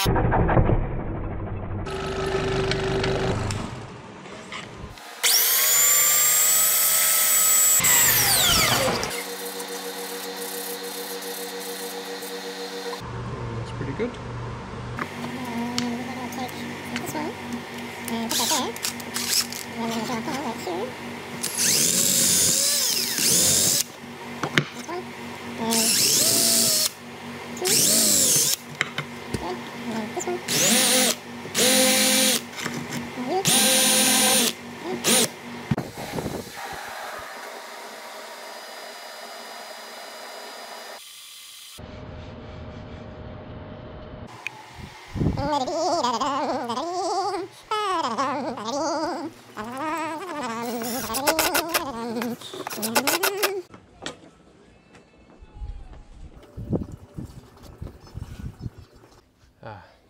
Looks pretty good.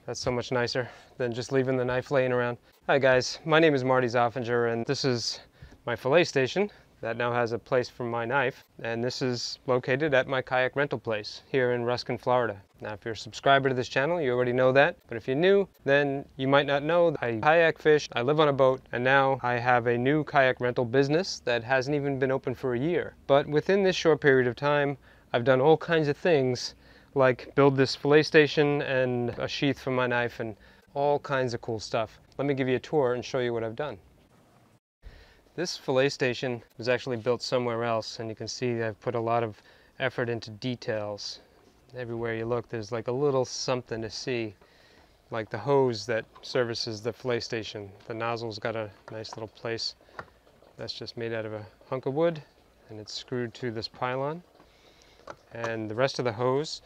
That's so much nicer than just leaving the knife laying around. Hi guys, my name is Marty Zoffinger and this is my fillet station that now has a place for my knife, and this is located at my kayak rental place here in Ruskin, Florida. Now if you're a subscriber to this channel, you already know that, but if you're new, then you might not know. I kayak fish, I live on a boat, and now I have a new kayak rental business that hasn't even been open for a year. But within this short period of time, I've done all kinds of things like build this fillet station and a sheath for my knife and all kinds of cool stuff. Let me give you a tour and show you what I've done. This fillet station was actually built somewhere else, and you can see I've put a lot of effort into details. Everywhere you look, there's like a little something to see, like the hose that services the fillet station. The nozzle's got a nice little place that's just made out of a hunk of wood, and it's screwed to this pylon. And the rest of the hose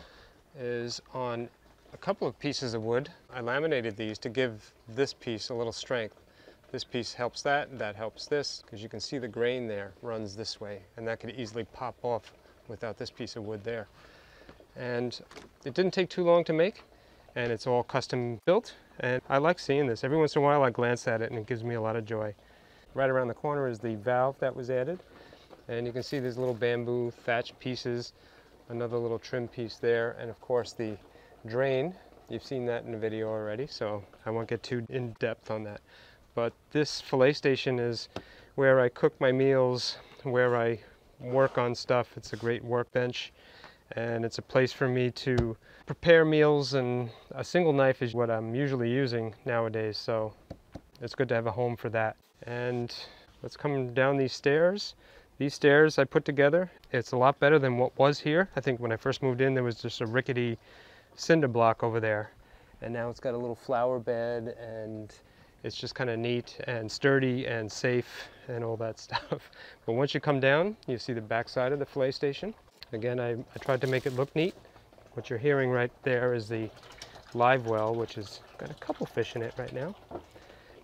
is on a couple of pieces of wood. I laminated these to give this piece a little strength. This piece helps that helps this, because you can see the grain there runs this way, and that could easily pop off without this piece of wood there. And it didn't take too long to make, and it's all custom built, and I like seeing this. Every once in a while I glance at it and it gives me a lot of joy. Right around the corner is the valve that was added, and you can see these little bamboo thatch pieces, another little trim piece there, and of course the drain. You've seen that in the video already, so I won't get too in depth on that. But this fillet station is where I cook my meals, where I work on stuff. It's a great workbench, and it's a place for me to prepare meals, and a single knife is what I'm usually using nowadays, so it's good to have a home for that. And let's come down these stairs. These stairs I put together. It's a lot better than what was here. I think when I first moved in there was just a rickety cinder block over there, and now it's got a little flower bed, and it's just kind of neat and sturdy and safe and all that stuff. But once you come down, you see the back side of the fillet station. Again, I tried to make it look neat. What you're hearing right there is the live well, which has got a couple fish in it right now.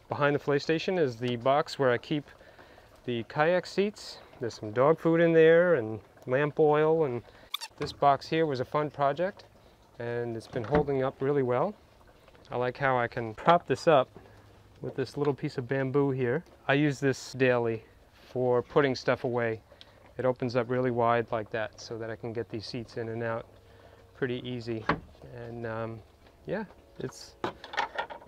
Behind the fillet station is the box where I keep the kayak seats. There's some dog food in there and lamp oil, and this box here was a fun project, and it's been holding up really well. I like how I can prop this up with this little piece of bamboo here. I use this daily for putting stuff away. It opens up really wide like that so that I can get these seats in and out pretty easy. And yeah, it's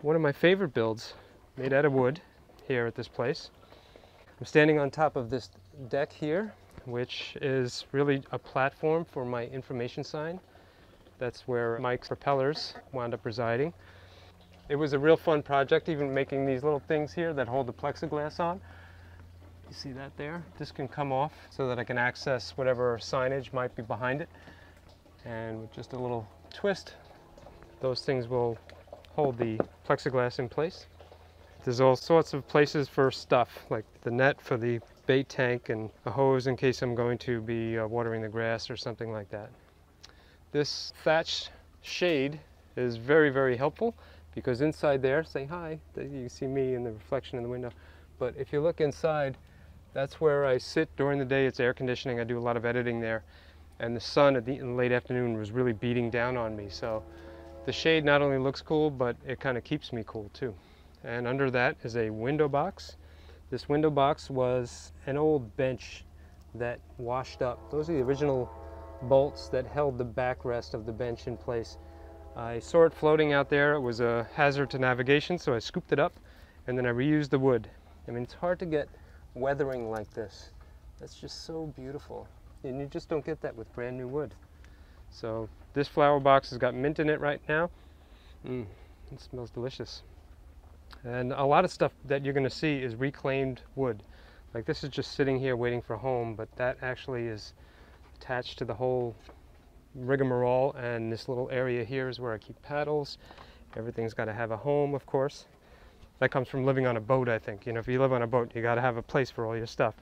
one of my favorite builds, made out of wood here at this place. I'm standing on top of this deck here, which is really a platform for my information sign. That's where Mike's propellers wound up residing. It was a real fun project, even making these little things here that hold the plexiglass on. You see that there? This can come off so that I can access whatever signage might be behind it. And with just a little twist, those things will hold the plexiglass in place. There's all sorts of places for stuff, like the net for the bait tank and a hose in case I'm going to be watering the grass or something like that. This thatched shade is very, very helpful, because inside there, say hi, you see me in the reflection in the window, but if you look inside, that's where I sit during the day. It's air conditioning. I do a lot of editing there, and the sun in the late afternoon was really beating down on me, so the shade not only looks cool, but it kind of keeps me cool too. And under that is a window box. This window box was an old bench that washed up. Those are the original bolts that held the backrest of the bench in place. I saw it floating out there. It was a hazard to navigation, so I scooped it up and then I reused the wood. I mean, it's hard to get weathering like this. That's just so beautiful. And you just don't get that with brand new wood. So this flower box has got mint in it right now. It smells delicious. And a lot of stuff that you're going to see is reclaimed wood. Like this is just sitting here waiting for a home, but that actually is attached to the whole rigmarole, and this little area here is where I keep paddles. Everything's got to have a home, of course. That comes from living on a boat, I think. You know, if you live on a boat, you got to have a place for all your stuff.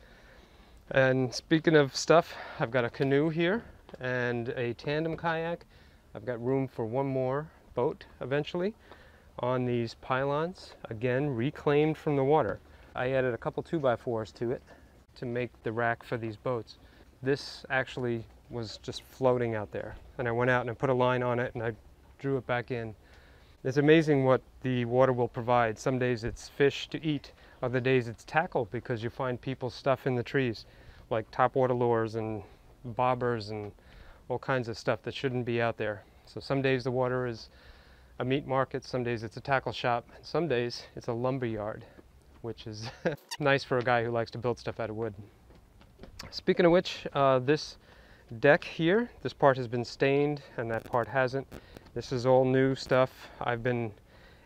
And speaking of stuff, I've got a canoe here and a tandem kayak. I've got room for one more boat eventually on these pylons, again reclaimed from the water. I added a couple 2x4s to it to make the rack for these boats. This actually was just floating out there, and I went out and I put a line on it and I drew it back in. It's amazing what the water will provide. Some days it's fish to eat, other days it's tackle, because you find people's stuff in the trees, like topwater lures and bobbers and all kinds of stuff that shouldn't be out there. So some days the water is a meat market, some days it's a tackle shop, and some days it's a lumber yard, which is nice for a guy who likes to build stuff out of wood. Speaking of which, this deck here, this part has been stained and that part hasn't. This is all new stuff. I've been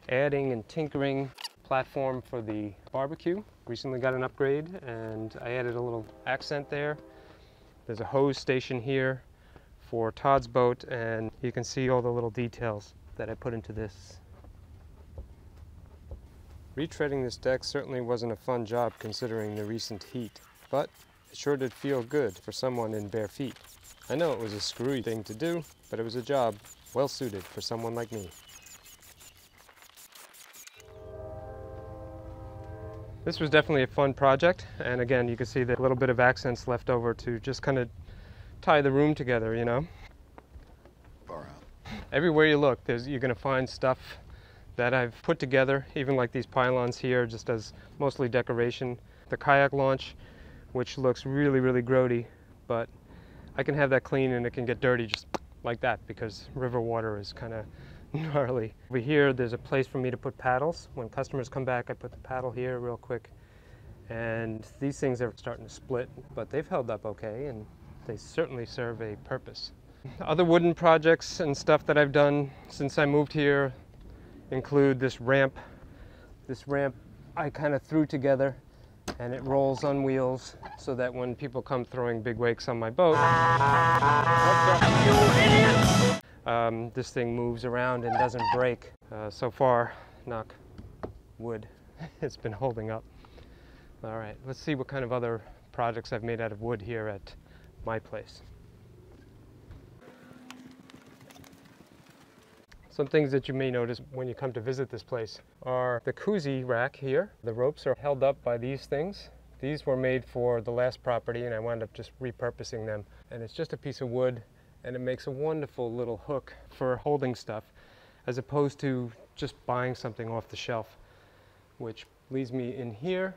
adding and tinkering platform for the barbecue. Recently got an upgrade and I added a little accent there. There's a hose station here for Todd's boat, and you can see all the little details that I put into this. Retreading this deck certainly wasn't a fun job considering the recent heat, but it sure did feel good for someone in bare feet. I know it was a screwy thing to do, but it was a job well suited for someone like me. This was definitely a fun project, and again you can see the little bit of accents left over to just kind of tie the room together, you know. Everywhere you look, you're going to find stuff that I've put together, even like these pylons here, just as mostly decoration. The kayak launch, which looks really, really grody, but I can have that clean and it can get dirty just like that because river water is kind of gnarly. Over here, there's a place for me to put paddles. When customers come back, I put the paddle here real quick. And these things are starting to split, but they've held up okay, and they certainly serve a purpose. Other wooden projects and stuff that I've done since I moved here include this ramp. This ramp I kind of threw together, and it rolls on wheels so that when people come throwing big wakes on my boat, this thing moves around and doesn't break. So far, knock wood, it's been holding up. All right, let's see what kind of other projects I've made out of wood here at my place. Some things that you may notice when you come to visit this place are the koozie rack here. The ropes are held up by these things. These were made for the last property and I wound up just repurposing them. And it's just a piece of wood and it makes a wonderful little hook for holding stuff as opposed to just buying something off the shelf, which leads me in here.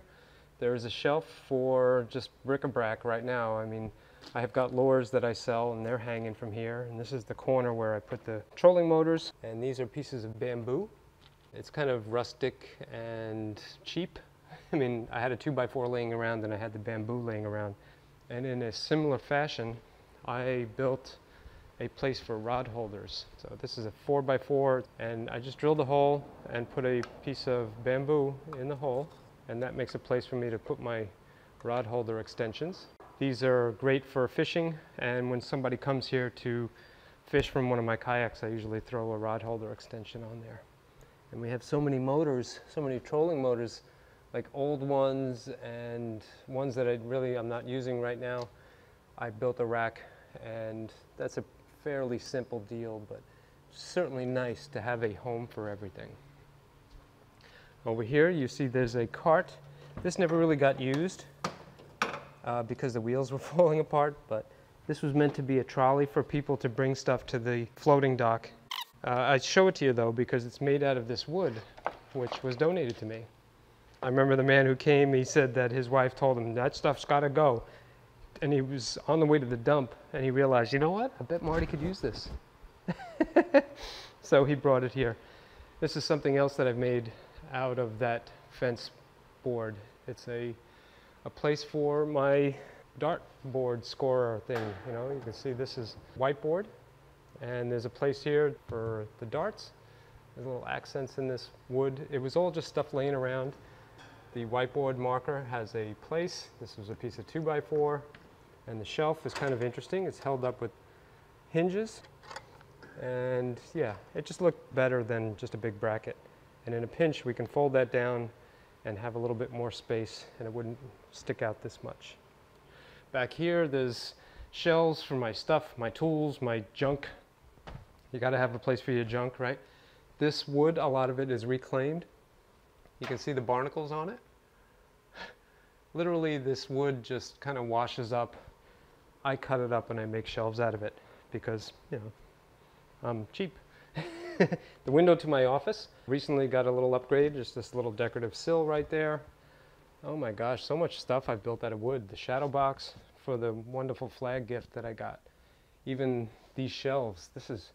There is a shelf for just bric-a-brac right now. I mean, I have got lures that I sell and they're hanging from here, and this is the corner where I put the trolling motors, and these are pieces of bamboo. It's kind of rustic and cheap. I mean, I had a 2x4 laying around and I had the bamboo laying around, and in a similar fashion I built a place for rod holders. So this is a 4x4 and I just drilled a hole and put a piece of bamboo in the hole, and that makes a place for me to put my rod holder extensions. These are great for fishing, and when somebody comes here to fish from one of my kayaks, I usually throw a rod holder extension on there. And we have so many motors, so many trolling motors, like old ones and ones that I'm not using right now. I built a rack, and that's a fairly simple deal, but certainly nice to have a home for everything. Over here you see there's a cart. This never really got used because the wheels were falling apart, but this was meant to be a trolley for people to bring stuff to the floating dock. I show it to you though because it's made out of this wood, which was donated to me. I remember the man who came, he said that his wife told him that stuff's got to go. And he was on the way to the dump and he realized, you know what, I bet Marty could use this. So he brought it here. This is something else that I've made out of that fence board. It's a place for my dartboard scorer thing. You know, you can see this is whiteboard, and there's a place here for the darts. There's little accents in this wood. It was all just stuff laying around. The whiteboard marker has a place. This was a piece of 2x4, and the shelf is kind of interesting. It's held up with hinges, and yeah, it just looked better than just a big bracket. And in a pinch, we can fold that down and have a little bit more space, and it wouldn't stick out this much. Back here, there's shelves for my stuff, my tools, my junk. You gotta have a place for your junk, right? This wood, a lot of it is reclaimed. You can see the barnacles on it. Literally, this wood just kind of washes up. I cut it up and I make shelves out of it because, you know, I'm cheap. The window to my office recently got a little upgrade, just this little decorative sill right there. Oh my gosh, so much stuff I've built out of wood. The shadow box for the wonderful flag gift that I got. Even these shelves. This is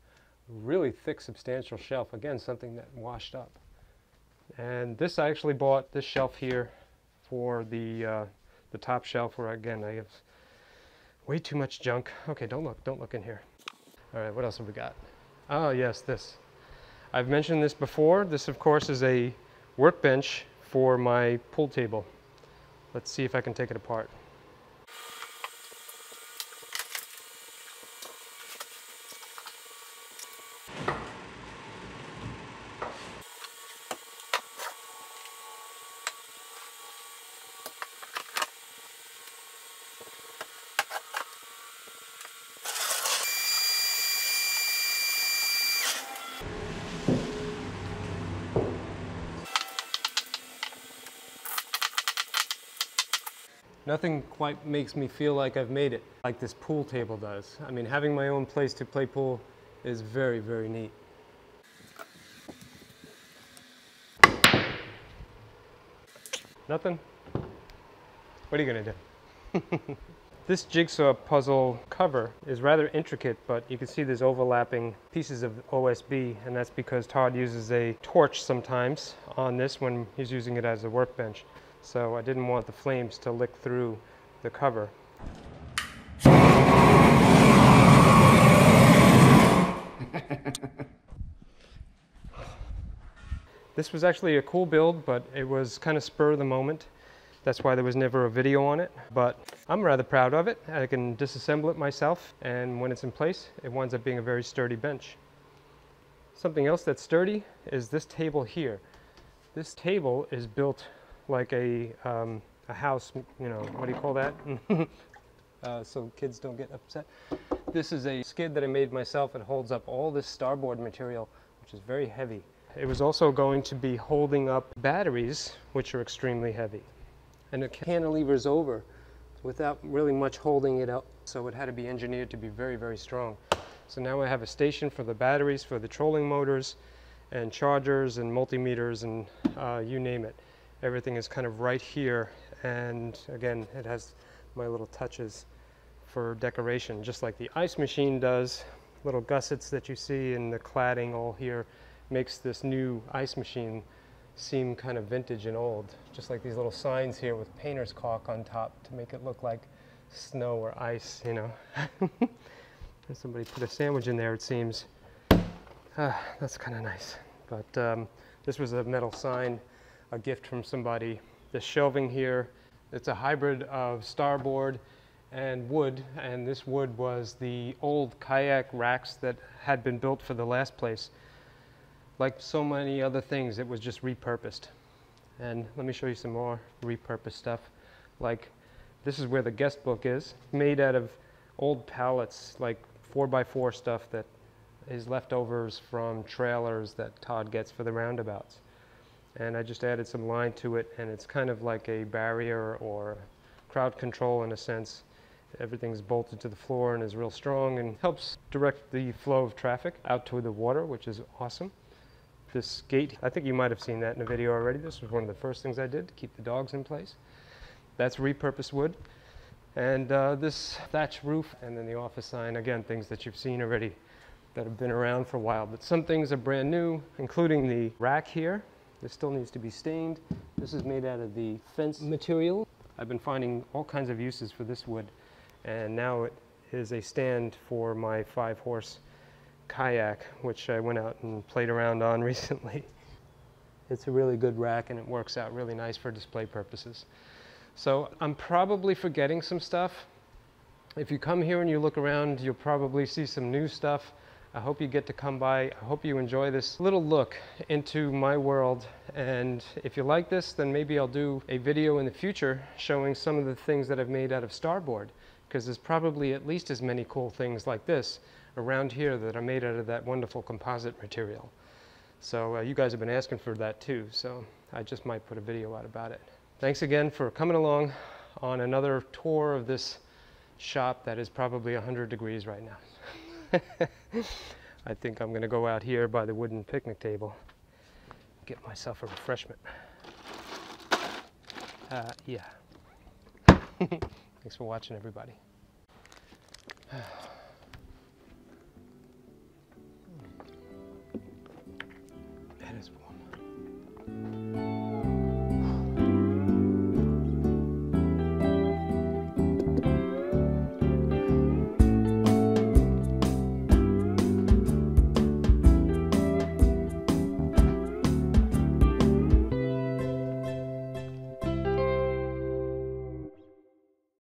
really thick, substantial shelf. Again, something that washed up. And this, I actually bought this shelf here for the top shelf where, again, I have way too much junk. Okay, don't look in here. All right, what else have we got? Oh yes, this. I've mentioned this before. This, of course, is a workbench for my pool table. Let's see if I can take it apart. Nothing quite makes me feel like I've made it like this pool table does. I mean, having my own place to play pool is very, very neat. Nothing? What are you gonna do? This jigsaw puzzle cover is rather intricate, but you can see there's overlapping pieces of OSB, and that's because Todd uses a torch sometimes on this when he's using it as a workbench. So I didn't want the flames to lick through the cover. This was actually a cool build, but it was kind of spur of the moment. That's why there was never a video on it, but I'm rather proud of it. I can disassemble it myself, and when it's in place, it winds up being a very sturdy bench. Something else that's sturdy is this table here. This table is built like a house, you know, what do you call that? So kids don't get upset. This is a skid that I made myself. It holds up all this starboard material, which is very heavy. It was also going to be holding up batteries, which are extremely heavy. And it cantilevers over without really much holding it up. So it had to be engineered to be very, very strong. So now I have a station for the batteries, for the trolling motors, and chargers, and multimeters, and you name it. Everything is kind of right here, and again, it has my little touches for decoration, just like the ice machine does. Little gussets that you see in the cladding all here makes this new ice machine seem kind of vintage and old, just like these little signs here with painter's caulk on top to make it look like snow or ice, you know. And somebody put a sandwich in there, it seems. That's kind of nice. But this was a metal sign, a gift from somebody. The shelving here, it's a hybrid of starboard and wood, and this wood was the old kayak racks that had been built for the last place. Like so many other things, it was just repurposed. And let me show you some more repurposed stuff. Like, this is where the guest book is, made out of old pallets, like 4x4 stuff that is leftovers from trailers that Todd gets for the roundabouts. And I just added some line to it, and it's kind of like a barrier or crowd control in a sense. Everything's bolted to the floor and is real strong and helps direct the flow of traffic out to the water, which is awesome. This gate, I think you might have seen that in a video already. This was one of the first things I did to keep the dogs in place. That's repurposed wood. And this thatch roof, and then the office sign, again, things that you've seen already. that have been around for a while, but some things are brand new, including the rack here. This still needs to be stained. This is made out of the fence material. I've been finding all kinds of uses for this wood, and now it is a stand for my 5-horse Kayak, which I went out and played around on recently. It's a really good rack and it works out really nice for display purposes. So I'm probably forgetting some stuff. If you come here and you look around, you'll probably see some new stuff. I hope you get to come by. I hope you enjoy this little look into my world. And if you like this, then maybe I'll do a video in the future showing some of the things that I've made out of starboard, because there's probably at least as many cool things like this around here that are made out of that wonderful composite material. So you guys have been asking for that too, so I just might put a video out about it. Thanks again for coming along on another tour of this shop that is probably 100 degrees right now. I think I'm going to go out here by the wooden picnic table, get myself a refreshment. Yeah. Thanks for watching, everybody.